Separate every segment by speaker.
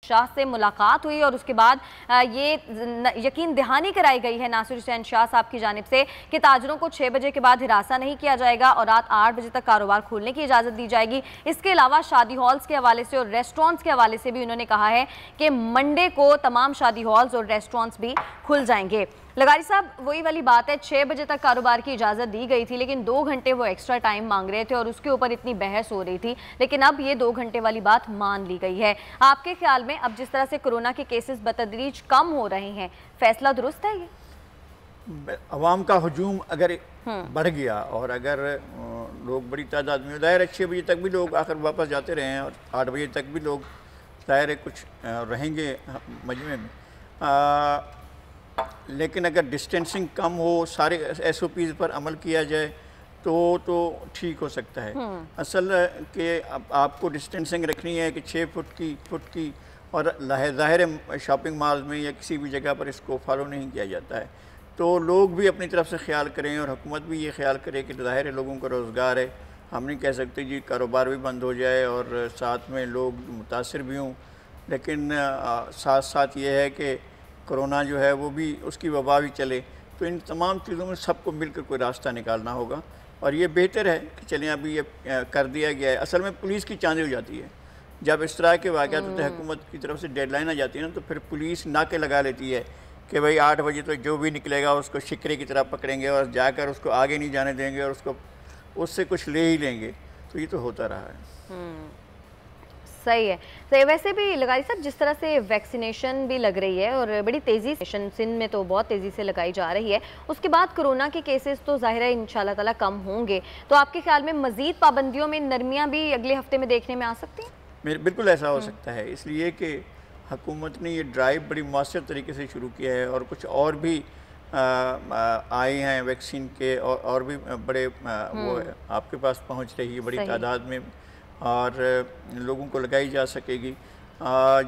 Speaker 1: शाह से मुलाकात हुई और उसके बाद ये यकीन दहानी कराई गई है नासिर हुसैन शाह साहब की जानिब से कि ताजरों को 6 बजे के बाद हिरासा नहीं किया जाएगा और रात 8 बजे तक कारोबार खोलने की इजाज़त दी जाएगी। इसके अलावा शादी हॉल्स के हवाले से और रेस्टोरेंट्स के हवाले से भी उन्होंने कहा है कि मंडे को तमाम शादी हॉल्स और रेस्टोरेंट्स भी खुल जाएंगे। लगारी साहब, वही वाली बात है, 6 बजे तक कारोबार की इजाज़त दी गई थी, लेकिन 2 घंटे वो एक्स्ट्रा टाइम मांग रहे थे और उसके ऊपर इतनी बहस हो रही थी, लेकिन अब ये 2 घंटे वाली बात मान ली गई है। आपके ख्याल में अब जिस तरह से कोरोना के केसेस बतदरीज कम हो रहे हैं, फैसला दुरुस्त है ये?
Speaker 2: अवाम का हजूम अगर बढ़ गया और अगर लोग बड़ी तादाद में, ज़ाहिर है 6 बजे तक भी लोग आकर वापस जाते रहे हैं और 8 बजे तक भी लोग ज़ाहिर है कुछ रहेंगे मजमे में, लेकिन अगर डिस्टेंसिंग कम हो, सारे SOPs पर अमल किया जाए तो ठीक हो सकता है। असल कि आपको डिस्टेंसिंग रखनी है कि 6 फुट की और ज़ाहिर है शॉपिंग मॉल में या किसी भी जगह पर इसको फॉलो नहीं किया जाता है, तो लोग भी अपनी तरफ से ख्याल करें और हुकूमत भी ये ख्याल करे कि ज़ाहिर है लोगों का रोज़गार है। हम नहीं कह सकते जी कारोबार भी बंद हो जाए और साथ में लोग मुतासर भी हों, लेकिन साथ साथ ये है कि कोरोना जो है वो भी, उसकी वबा भी चले, तो इन तमाम चीज़ों में सबको मिलकर कोई रास्ता निकालना होगा। और ये बेहतर है कि चलें अभी ये कर दिया गया है। असल में पुलिस की चांदी हो जाती है जब इस तरह के वाक़यात होते हैं, हुकूमत की तरफ से डेडलाइन आ जाती है ना, तो फिर पुलिस नाके लगा लेती है कि भाई 8 बजे तो जो भी निकलेगा उसको शिकरे की तरह पकड़ेंगे और जाकर उसको आगे नहीं जाने देंगे और उसको उससे कुछ ले ही लेंगे। तो ये तो होता रहा है।
Speaker 1: सही है। तो वैसे भी लगाई साहब, जिस तरह से वैक्सीनेशन भी लग रही है और बड़ी तेज़ी से सिंध में तो बहुत तेज़ी से लगाई जा रही है, उसके बाद कोरोना के केसेस तो ज़ाहिर है इंशाल्लाह ताला कम होंगे, तो आपके ख्याल में मज़ीद पाबंदियों में नरमियाँ भी अगले हफ्ते में देखने में आ सकती हैं?
Speaker 2: बिल्कुल ऐसा हो सकता है, इसलिए कि हुकूमत ने ये ड्राइव बड़ी मौसर तरीके से शुरू किया है और कुछ और भी आए हैं वैक्सीन के और भी बड़े वो आपके पास पहुँच रही है बड़ी तादाद में और लोगों को लगाई जा सकेगी।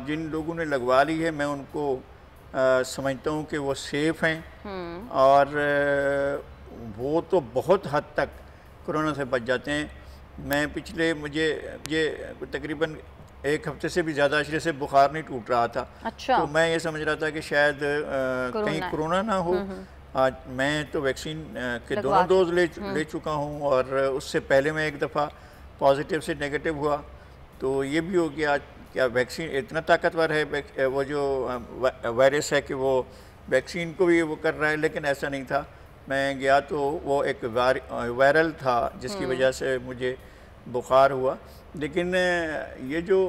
Speaker 2: जिन लोगों ने लगवा ली है मैं उनको समझता हूँ कि वो सेफ़ हैं और वो तो बहुत हद तक कोरोना से बच जाते हैं। मैं मुझे तकरीबन 1 हफ्ते से भी ज़्यादा अरसे से बुखार नहीं टूट रहा था।
Speaker 1: अच्छा।
Speaker 2: तो मैं ये समझ रहा था कि शायद कहीं कोरोना ना हो। आज मैं तो वैक्सीन के दोनों डोज ले चुका हूँ और उससे पहले मैं एक दफ़ा पॉजिटिव से नेगेटिव हुआ, तो ये भी हो गया क्या वैक्सीन इतना ताकतवर है, वो जो वायरस है कि वो वैक्सीन को भी वो कर रहा है, लेकिन ऐसा नहीं था। मैं गया तो वो एक वायरल था जिसकी वजह से मुझे बुखार हुआ, लेकिन ये जो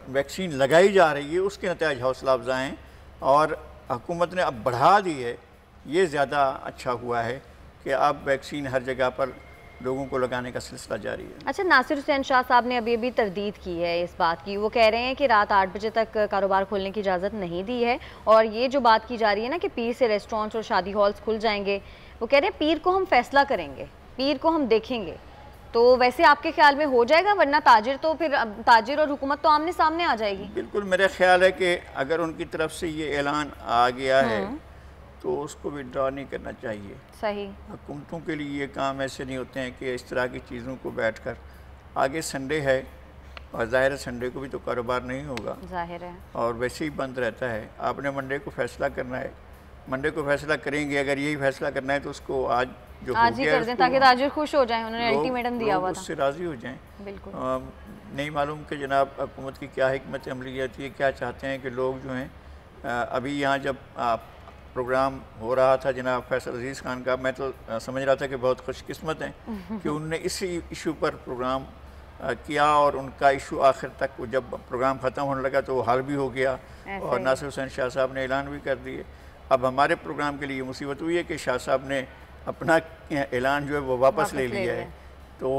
Speaker 2: वैक्सीन लगाई जा रही है उसके नतीजे हौसला अफजा हैं और हुकूमत ने अब बढ़ा दी है। ये ज़्यादा अच्छा हुआ है कि अब वैक्सीन हर जगह पर लोगों को लगाने का सिलसिला जारी है।
Speaker 1: अच्छा, नासिर हुसैन शाह साहब ने अभी तरदीद की है इस बात की, वो कह रहे हैं कि रात 8 बजे तक कारोबार खोलने की इजाज़त नहीं दी है और ये जो बात की जा रही है ना कि पीर से रेस्टोरेंट्स और शादी हॉल्स खुल जाएंगे, वो कह रहे हैं पीर को हम फैसला करेंगे, पीर को हम देखेंगे। तो वैसे आपके ख्याल में हो जाएगा? वरना ताजिर और हुकूमत तो आमने सामने आ जाएगी।
Speaker 2: बिल्कुल, मेरा ख्याल है कि अगर उनकी तरफ से ये ऐलान आ गया है तो उसको विड्रॉ नहीं करना चाहिए।
Speaker 1: सही।
Speaker 2: हुकूमतों के लिए ये काम ऐसे नहीं होते हैं कि इस तरह की चीज़ों को बैठकर, आगे संडे है और ज़ाहिर है संडे को भी तो कारोबार नहीं होगा,
Speaker 1: ज़ाहिर है, और
Speaker 2: वैसे ही बंद रहता है। आपने मंडे को फैसला करना है, मंडे को फैसला करेंगे। अगर यही फैसला करना है तो उसको आज
Speaker 1: ही कर दें ताकि ताजिर खुश हो जाएं, उन्होंने अल्टीमेटम दिया हुआ था,
Speaker 2: उससे राज़ी हो जाएं।
Speaker 1: बिल्कुल
Speaker 2: नहीं मालूम कि जनाब हुकूमत की क्या हिकमत अमली है, क्या चाहते हैं कि लोग जो हैं अभी यहाँ जब प्रोग्राम हो रहा था जनाब फैसल अजीज़ खान का, मैं तो समझ रहा था कि बहुत खुशकिस्मत हैं कि उनने इसी इशू पर प्रोग्राम किया और उनका इशू आखिर तक, जब प्रोग्राम ख़त्म होने लगा तो वो हल भी हो गया और नासिर हुसैन शाह साहब ने ऐलान भी कर दिए। अब हमारे प्रोग्राम के लिए मुसीबत हुई है कि शाह साहब ने अपना ऐलान जो है वो वापस ले लिया है। तो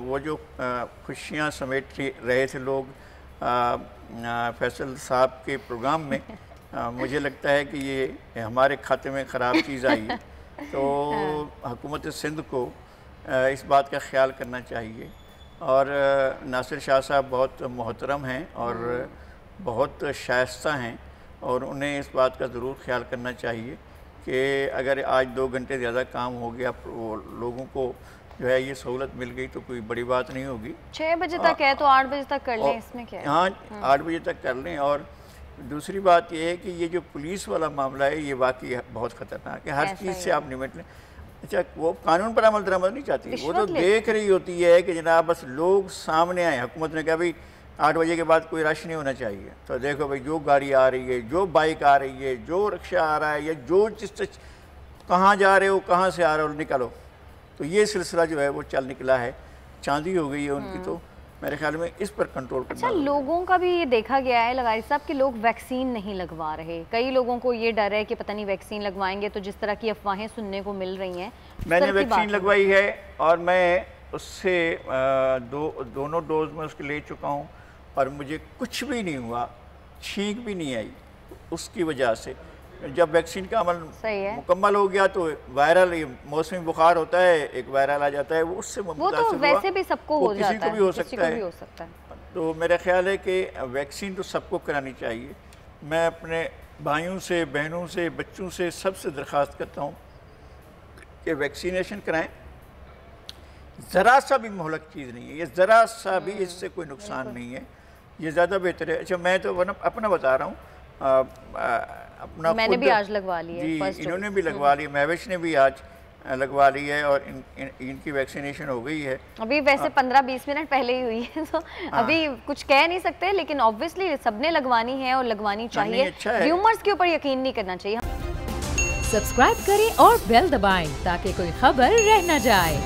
Speaker 2: वो जो खुशियाँ समेट रहे थे लोग फैसल साहब के प्रोग्राम में, मुझे लगता है कि ये हमारे खाते में ख़राब चीज़ आई है। तो हुकूमत सिंध को इस बात का ख्याल करना चाहिए और नासिर शाह साहब बहुत मोहतरम हैं और बहुत शाइस्ता हैं और उन्हें इस बात का ज़रूर ख्याल करना चाहिए कि अगर आज 2 घंटे ज़्यादा काम हो गया, लोगों को जो है ये सहूलत मिल गई तो कोई बड़ी बात नहीं होगी।
Speaker 1: 6 बजे तक है तो 8 बजे तक कर लें, इसमें क्या है?
Speaker 2: हाँ, 8 बजे तक कर लें। और दूसरी बात ये है कि ये जो पुलिस वाला मामला है ये वाकई बहुत ख़तरनाक है, हर चीज़ से आप निपट लें। अच्छा, वो कानून पर अमल दरामद नहीं चाहती, वो तो देख रही होती है कि जनाब बस लोग सामने आए। हुकूमत ने कहा भाई 8 बजे के बाद कोई रश नहीं होना चाहिए, तो देखो भाई जो गाड़ी आ रही है, जो बाइक आ रही है, जो रिक्शा आ रहा है, या जो जिस कहाँ जा रहे हो, कहाँ से आ रहे हो, निकलो। तो ये सिलसिला जो है वो चल निकला है, चांदी हो गई है उनकी। तो मेरे ख्याल में इस पर कंट्रोल करना।
Speaker 1: अच्छा, लोगों का भी ये देखा गया है लगारी साहब कि लोग वैक्सीन नहीं लगवा रहे। कई लोगों को ये डर है कि पता नहीं वैक्सीन लगवाएंगे तो जिस तरह की अफवाहें सुनने को मिल रही हैं।
Speaker 2: मैंने वैक्सीन लगवाई है और मैं उससे दोनों डोज में उसके ले चुका हूँ और मुझे कुछ भी नहीं हुआ, छींक भी नहीं आई। उसकी वजह से जब वैक्सीन का अमल मुकम्मल हो गया तो वायरल, मौसमी बुखार होता है, एक वायरल आ जाता है, वो उससे
Speaker 1: वो तो वैसे भी सबको हो जाता है,
Speaker 2: किसी को भी हो सकता है। तो मेरा ख्याल है कि वैक्सीन तो सबको करानी चाहिए। मैं अपने भाइयों से, बहनों से, बच्चों से सबसे दरख्वास्त करता हूँ कि वैक्सीनेशन कराएं। ज़रा सा भी मोहलक चीज़ नहीं है ये, ज़रा सा भी इससे कोई नुकसान नहीं है, ये ज़्यादा बेहतर है। अच्छा, मैं तो अपना बता रहा हूँ, अपना
Speaker 1: मैंने भी आज लगवा ली है,
Speaker 2: जी इन्होंने भी लगवा ली, महविश ने भी आज लगवा ली है और इनकी वैक्सीनेशन हो गई है।
Speaker 1: अभी वैसे 15-20 मिनट पहले ही हुई है, तो अभी कुछ कह नहीं सकते, लेकिन ऑब्वियसली सबने लगवानी है और लगवानी चाहिए।
Speaker 2: अच्छा,
Speaker 1: र्यूमर्स के ऊपर यकीन नहीं करना चाहिए।
Speaker 3: सब्सक्राइब करें और बेल दबाएं ताकि कोई खबर रह न जाए।